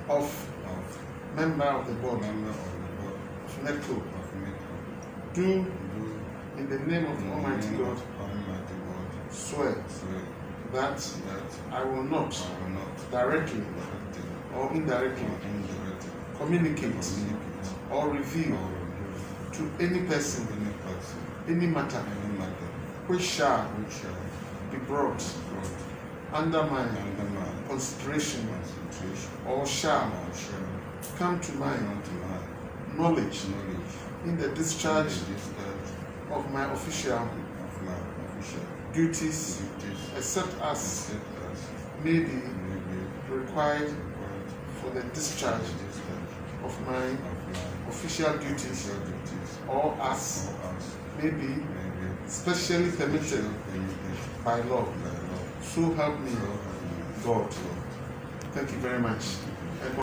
of member of the board of NEDCO, do in the name of Almighty God swear that I will not directly or indirectly communicate or reveal to any person any matter which shall be brought under my consideration or shall come to my knowledge in the discharge of my official duties, except as may be required for the discharge of my official duties, or as may be specially permitted by law. So help me God. Thank you very much.